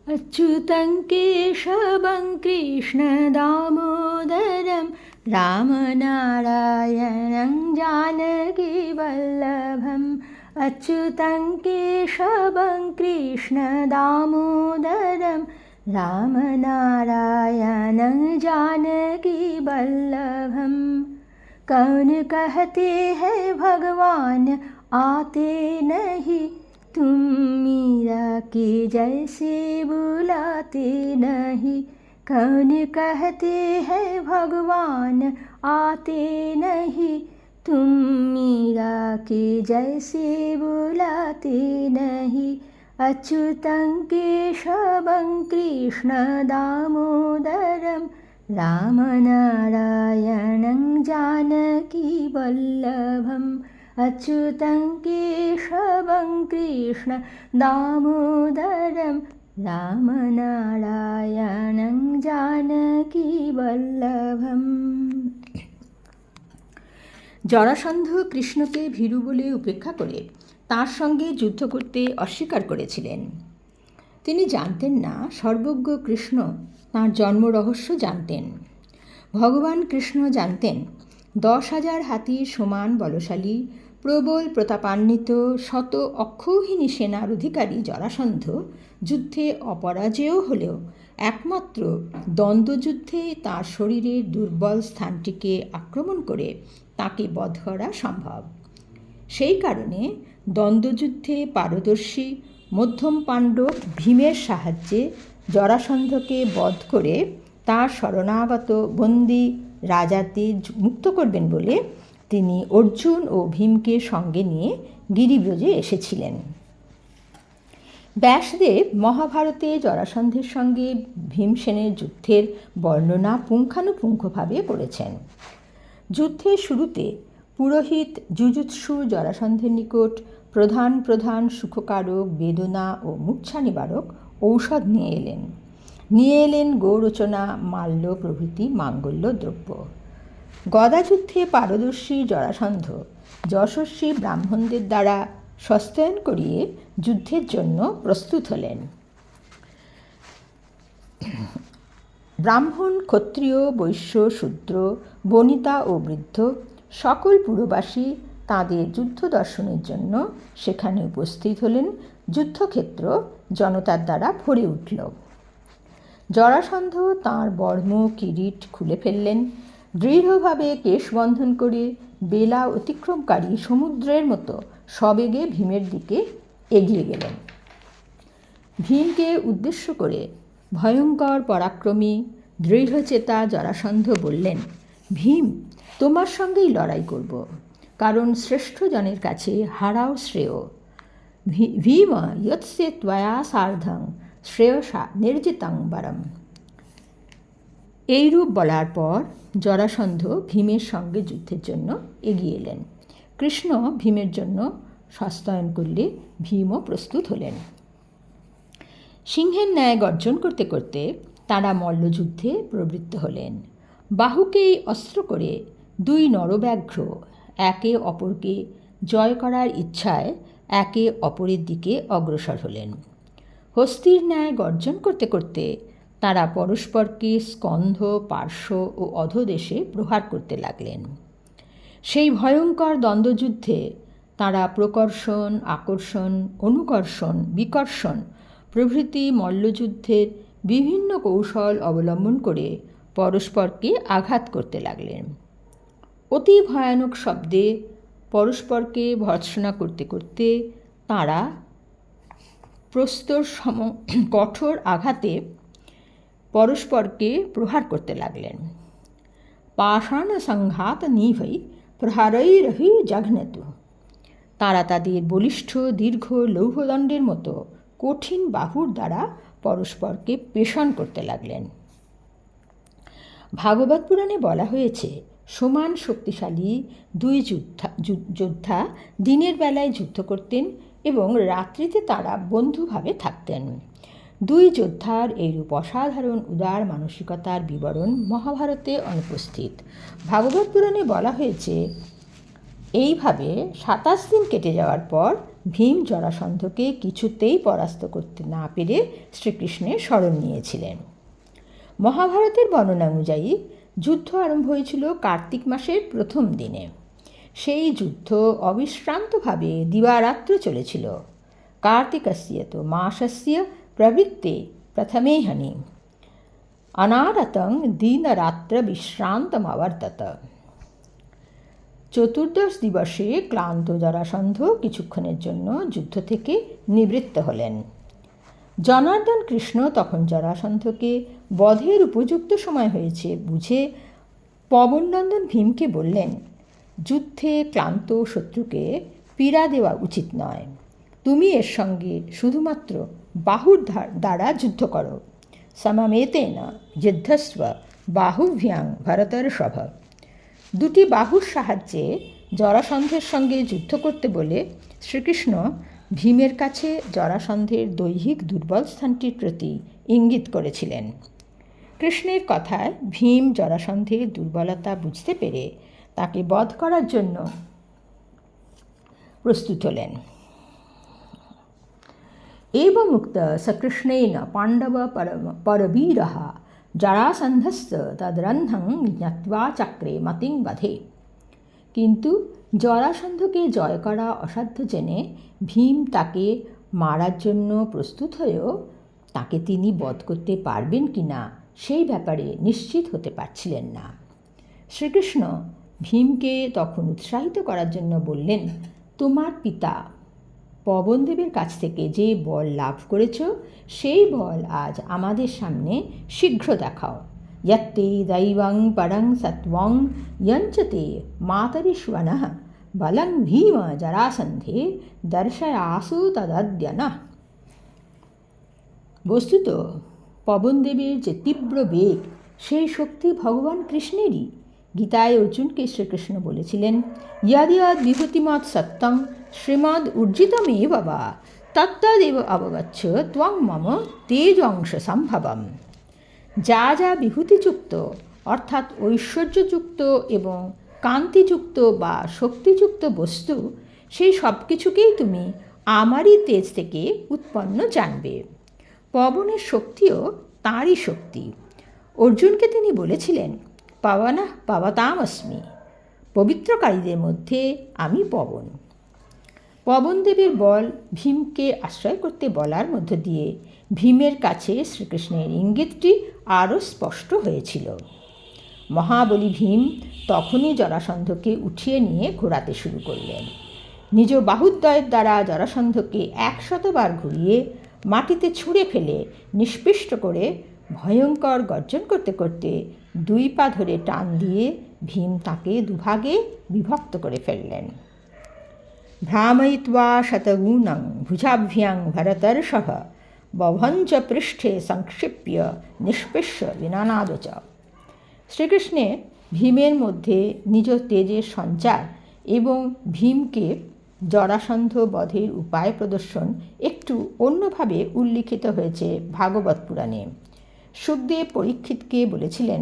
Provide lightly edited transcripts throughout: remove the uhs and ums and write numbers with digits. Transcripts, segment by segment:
अच्युतं केशवं कृष्णदामोदरं रामनारायणं जानकीवल्लभम् अच्युतं केशवं कृष्णदामोदरं रामनारायणं जानकीवल्लभम् कौन कहते हैं भगवान आते नहीं, तुम मीरा के जैसे बुलाते नहीं। कौन कहते हैं भगवान आते नहीं, तुम मीरा के जैसे बुलाते नहीं। अच्युतं केशवं कृष्ण दामोदरं रामनारायणं जानकीवल्लभम् अच्युतं केशवं कृष्ण दामोदरं रामनारायणं जानकीवल्लभम्। জরাসন্ধ কৃষ্ণকে ভীরু বলে উপেক্ষা করে তাঁর সঙ্গে যুদ্ধ করতে অস্বীকার করেছিলেন। তিনি জানতেন না সর্বজ্ঞ কৃষ্ণ তাঁর জন্মরহস্য জানতেন। ভগবান কৃষ্ণ জানতেন 10,000 হাতির সমান বলশালী, প্রবল প্রতাপান্বিত, শত অক্ষৌহিণী সেনার অধিকারী জরাসন্ধ যুদ্ধে অপরাজেয় হলেও একমাত্র দ্বন্দ্বযুদ্ধে তাঁর শরীরের দুর্বল স্থানটিকে আক্রমণ করে তাকে বধ করা সম্ভব। সেই কারণে দ্বন্দ্বযুদ্ধে পারদর্শী মধ্যম পাণ্ডব ভীমের সাহায্যে জরাসন্ধকে বধ করে তাঁর শরণাগত বন্দী রাজাদের মুক্ত করবেন বলে তিনি অর্জুন ও ভীমকে সঙ্গে নিয়ে গিরিব্রজে এসেছিলেন। ব্যাসদেব মহাভারতে জরাসন্ধের সঙ্গে ভীমসেনের যুদ্ধের বর্ণনা পুঙ্খানুপুঙ্খভাবে করেছেন। যুদ্ধের শুরুতে পুরোহিত যুযুৎসু জরাসন্ধের নিকট প্রধান প্রধান সুখকারক, বেদনা ও মূর্ছা নিবারক ঔষধ নিয়ে এলেন গৌরচনা, মাল্য প্রভৃতি মাঙ্গল্য দ্রব্য। গদাযুদ্ধে পারদর্শী জরাসন্ধ যশস্বী ব্রাহ্মণদের দ্বারা সস্তায়ন করিয়ে যুদ্ধের জন্য প্রস্তুত হলেন। ব্রাহ্মণ, ক্ষত্রিয়, বৈশ্য, শূদ্র, বনিতা ও বৃদ্ধ সকল পুরবাসী তাঁদের যুদ্ধ দর্শনের জন্য সেখানে উপস্থিত হলেন। যুদ্ধক্ষেত্র জনতার দ্বারা ভরে উঠল। জরাসন্ধ তাঁর বর্ম কিরীট খুলে ফেললেন, দৃঢ়ভাবে কেশবন্ধন করে বেলা অতিক্রমকারী সমুদ্রের মতো সবেগে ভীমের দিকে এগিয়ে গেলেন। ভীমকে উদ্দেশ্য করে ভয়ঙ্কর পরাক্রমী দৃঢ়চেতা জরাসন্ধ বললেন, ভীম, তোমার সঙ্গেই লড়াই করব, কারণ শ্রেষ্ঠ জনের কাছে হারাও শ্রেয়। ভীম ইয়ৎসে ত্বয়া সার্ধং শ্রেয়সা নির্জিতাং বরম। এইরূপ বলার পর জরাসন্ধ ভীমের সঙ্গে যুদ্ধের জন্য এগিয়ে এলেন। কৃষ্ণ ভীমের জন্য সস্তায়ন করলে ভীমও প্রস্তুত হলেন। সিংহের ন্যায় গর্জন করতে করতে তাঁরা মল্লযুদ্ধে প্রবৃত্ত হলেন। বাহুকেই অস্ত্র করে দুই নরব্যাঘ্র একে অপরকে জয় করার ইচ্ছায় একে অপরের দিকে অগ্রসর হলেন। হস্তির ন্যায় গর্জন করতে করতে তাঁরা পরস্পরকে স্কন্ধ, পার্শ্ব ও অধোদেশে প্রহার করতে লাগলেন। সেই ভয়ঙ্কর দ্বন্দ্বযুদ্ধে তাঁরা প্রকর্ষণ, আকর্ষণ, অনুকর্ষণ, বিকর্ষণ প্রভৃতি মল্লযুদ্ধের বিভিন্ন কৌশল অবলম্বন করে পরস্পরকে আঘাত করতে লাগলেন। অতি ভয়ানক শব্দে পরস্পরকে ভর্ৎসনা করতে করতে তাঁরা প্রস্তর সম কঠোর আঘাতে পরস্পরকে প্রহার করতে লাগলেন। পাষাণ সংঘাত নিভৈ প্রহারৈরভি জঘ্নত। তাঁরা তাদের বলিষ্ঠ দীর্ঘ লৌহদণ্ডের মতো কঠিন বাহুর দ্বারা পরস্পরকে পেষণ করতে লাগলেন। ভাগবত পুরাণে বলা হয়েছে, সমান শক্তিশালী দুই যোদ্ধা দিনের বেলায় যুদ্ধ করতেন এবং রাত্রিতে তারা বন্ধুভাবে থাকতেন। দুই যোদ্ধার এইরূপ অসাধারণ উদার মানসিকতার বিবরণ মহাভারতে অনুপস্থিত। ভাগবত পুরাণে বলা হয়েছে, এইভাবে 27 দিন কেটে যাওয়ার পর ভীম জরাসন্ধকে কিছুতেই পরাস্ত করতে না পেরে শ্রীকৃষ্ণের শরণ নিয়েছিলেন। মহাভারতের বর্ণনা অনুযায়ী যুদ্ধ আরম্ভ হয়েছিল কার্তিক মাসের প্রথম দিনে। সেই যুদ্ধ অবিশ্রান্তভাবে দিবারাত্র চলেছিল। কার্তিকস্য তো মাসস্য প্রবৃত্তে প্রথমে হনি অনারতং দিনরাত্র বিশ্রান্তমবর্তত। চতুর্দশ দিবসে ক্লান্ত জরাসন্ধ কিছুক্ষণের জন্য যুদ্ধ থেকে নিবৃত্ত হলেন। জনার্দন কৃষ্ণ তখন জরাসন্ধকে বধের উপযুক্ত সময় হয়েছে বুঝে পবননন্দন ভীমকে বললেন, যুদ্ধে ক্লান্ত শত্রুকে পীড়া দেওয়া উচিত নয়। তুমি এর সঙ্গে শুধুমাত্র বাহুর দ্বারা যুদ্ধ করো। সমমেতেন যুদ্ধস্ব বাহুভ্যাং ভরতর্ষভ। দুটি বাহুর সাহায্যে জরাসন্ধের সঙ্গে যুদ্ধ করতে বলে শ্রীকৃষ্ণ ভীমের কাছে জরাসন্ধের দৈহিক দুর্বল স্থানটির প্রতি ইঙ্গিত করেছিলেন। কৃষ্ণের কথায় ভীম জরাসন্ধের দুর্বলতা বুঝতে পেরে তাকে বধ করার জন্য প্রস্তুত হলেন। एवमुक्त सकृष्णेन पाण्डव परवीरः जरासन्धस्य तद्रन्धं ज्ञात्वा चक्रे मतिं बधे। কিন্তু জরাসন্ধকে জয় করা অসাধ্য জেনে ভীম তাকে মারার জন্য প্রস্তুত হয়েও তাকে তিনি বধ করতে পারবেন কি না সেই ব্যাপারে নিশ্চিত হতে পারছিলেন না। শ্রীকৃষ্ণ ভীমকে তখন উৎসাহিত করার জন্য বললেন, তোমার পিতা পবনদেবের কাছ থেকে যে বল লাভ করেছ সেই বল আজ আমাদের সামনে শীঘ্র দেখাও। यत्ते दैवं परं सत्वं यञ्चते मातरिष्वनः बलं भीम जरासन्धे दर्शयासु तदद्य नः। বস্তুত পবনদেবের যে তীব্র বেগ সেই শক্তি ভগবান কৃষ্ণেরই। গীতায় অর্জুনকে শ্রীকৃষ্ণ বলেছিলেন, यद्यद् विभूतिमৎ सत्यं श्रीमद् ऊर्जितमेव वा तत्तदेव अवगच्छ त्वं मम तेजंश সম্ভবম। যা যা বিভূতিযুক্ত অর্থাৎ ঐশ্বর্যযুক্ত এবং কান্তিযুক্ত বা শক্তিযুক্ত বস্তু, সেই সব কিছুকেই তুমি আমারই তেজ থেকে উৎপন্ন জানবে। পবনের শক্তিও তাঁরই শক্তি। অর্জুনকে তিনি বলেছিলেন, পাবনঃ পাবতামস্মি, পবিত্রকারীদের মধ্যে আমি পবন। পবনদেবের বল ভীমকে আশ্রয় করতে বলার মধ্য দিয়ে ভীমের কাছে শ্রীকৃষ্ণের ইঙ্গিতটি আরও স্পষ্ট হয়েছিল। মহাবলী ভীম তখনই জরাসন্ধকে উঠিয়ে নিয়ে ঘোরাতে শুরু করলেন। নিজ বাহুদ্বয়ের দ্বারা জরাসন্ধকে 100 বার ঘুরিয়ে মাটিতে ছুঁড়ে ফেলে নিষ্পিষ্ট করে ভয়ঙ্কর গর্জন করতে করতে 2 পা ধরে টান দিয়ে ভীম তাকে দুভাগে বিভক্ত করে ফেললেন। ভ্রাময়িত্বা শতগুণং ভুজাভ্যাং ভরতর্ষভ বভঞ্চ পৃষ্ঠে সংক্ষিপ্য নিষ্পেষ্য বিনানাদ চ। শ্রীকৃষ্ণের ভীমের মধ্যে নিজ তেজের সঞ্চার এবং ভীমকে জরাসন্ধ বধের উপায় প্রদর্শন একটু অন্যভাবে উল্লিখিত হয়েছে ভাগবত পুরাণে। সুখদেব পরীক্ষিতকে বলেছিলেন,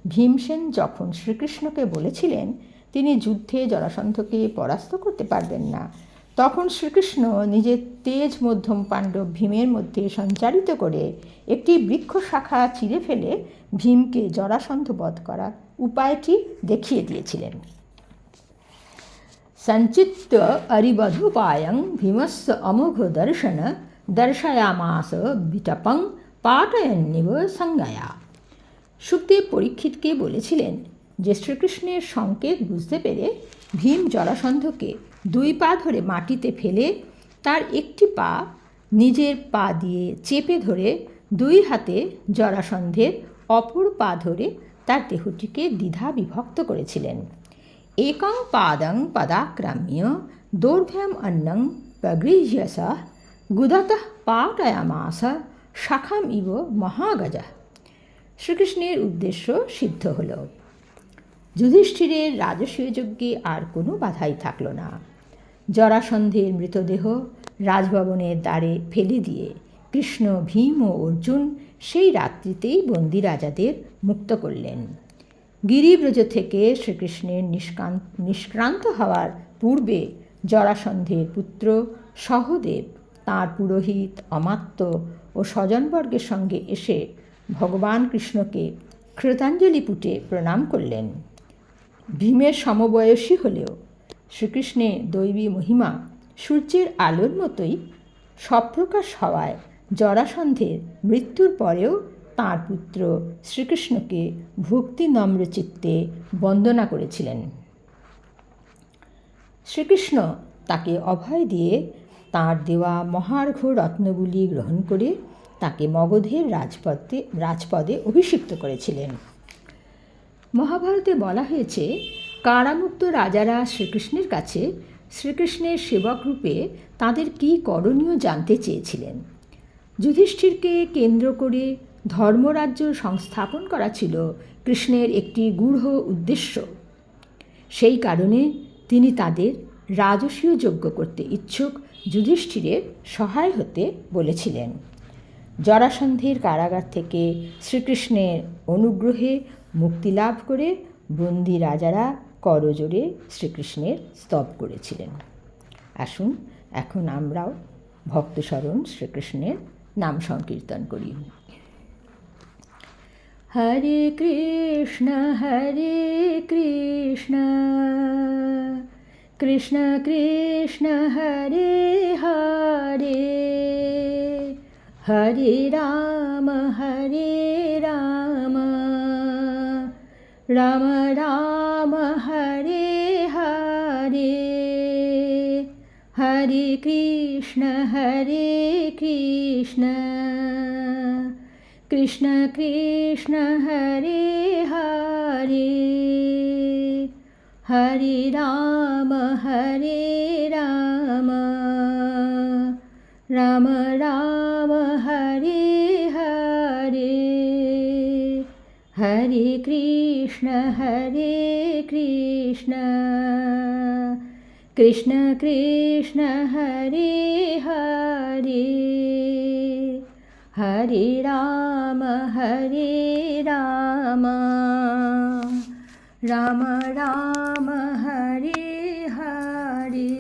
ভীমসেন যখন শ্রীকৃষ্ণকে বলেছিলেন তিনি যুদ্ধে জরাসন্ধকে পরাস্ত করতে পারবেন না, তখন শ্রীকৃষ্ণ নিজের তেজ মধ্যম পাণ্ডব ভীমের মধ্যে সঞ্চারিত করে একটি বৃক্ষ শাখা চিরে ফেলে ভীমকে জরাসন্ধ বধ করার উপায়টি দেখিয়ে দিয়েছিলেন। সঞ্চিত্য অরিবধুপায়ং ভীমস্য অমোঘ দর্শন দর্শয়ামাস বিটপং পাটয়ন্নিব সংজ্ঞয়া। সুখদেব পরীক্ষিতকে বলেছিলেন যে শ্রীকৃষ্ণের সংকেত বুঝতে পেরে ভীম জরাসন্ধকে 2 পা ধরে মাটিতে ফেলে তার একটি পা নিজের পা দিয়ে চেপে ধরে 2 হাতে জরাসন্ধের অপর পা ধরে তার দেহটিকে দ্বিধা বিভক্ত করেছিলেন। একং পাদং পদাক্রাম্য দৌর্ভ্যাম অন্নং প্রগৃহ্য স গুদতঃ পাটয়ামাস শাখাম ইব মহাগজা। শ্রীকৃষ্ণের উদ্দেশ্য সিদ্ধ হল। যুধিষ্ঠিরের রাজসূয় যজ্ঞে আর কোনো বাধাই থাকল না। জরাসন্ধের মৃতদেহ রাজভবনের দ্বারে ফেলে দিয়ে কৃষ্ণ, ভীম ও অর্জুন সেই রাত্রিতেই বন্দী রাজাদের মুক্ত করলেন। গিরিব্রজ থেকে শ্রীকৃষ্ণের নিষ্ক্রান্ত হওয়ার পূর্বে জরাসন্ধের পুত্র সহদেব তাঁর পুরোহিত, অমাত্য ও স্বজনবর্গের সঙ্গে এসে ভগবান কৃষ্ণকে কৃতাঞ্জলি পুটে প্রণাম করলেন। ভীমের সমবয়সী হলেও শ্রীকৃষ্ণের দৈবী মহিমা সূর্যের আলোর মতোই সপ্রকাশ হওয়ায় জরাসন্ধের মৃত্যুর পরেও তাঁর পুত্র শ্রীকৃষ্ণকে ভক্তি নম্র চিত্তে বন্দনা করেছিলেন। শ্রীকৃষ্ণ তাকে অভয় দিয়ে তাঁর দেওয়া মহার্ঘ রত্নগুলি গ্রহণ করে তাকে মগধের রাজপদে অভিষিক্ত করেছিলেন। মহাভারতে বলা হয়েছে, কারামুক্ত রাজারা শ্রীকৃষ্ণের কাছে শ্রীকৃষ্ণের সেবক রূপে তাদের কী করণীয় জানতে চেয়েছিলেন। যুধিষ্ঠিরকে কেন্দ্র করে ধর্মরাজ্য সংস্থাপন করা ছিল কৃষ্ণের একটি গূঢ় উদ্দেশ্য। সেই কারণে তিনি তাদের রাজসীয় যজ্ঞ করতে ইচ্ছুক যুধিষ্ঠিরের সহায় হতে বলেছিলেন। জরাসন্ধের কারাগার থেকে শ্রীকৃষ্ণের অনুগ্রহে মুক্তি লাভ করে বন্দী রাজারা করজোড়ে শ্রীকৃষ্ণের স্তব করেছিলেন। আসুন এখন আমরাও ভক্তশরণ শ্রীকৃষ্ণের নাম সংকীর্তন করি। হরে কৃষ্ণ কৃষ্ণ কৃষ্ণ হরে হরে, হরে রাম রাম রাম হরে হরে, হরে কৃষ্ণ কৃষ্ণ কৃষ্ণ হরে হরে, হরে রাম রাম রাম হরে হরে, হরে কৃষ্ণ কৃষ্ণ কৃষ্ণ হরে হরে, হরে রাম রাম রাম হরে হরে।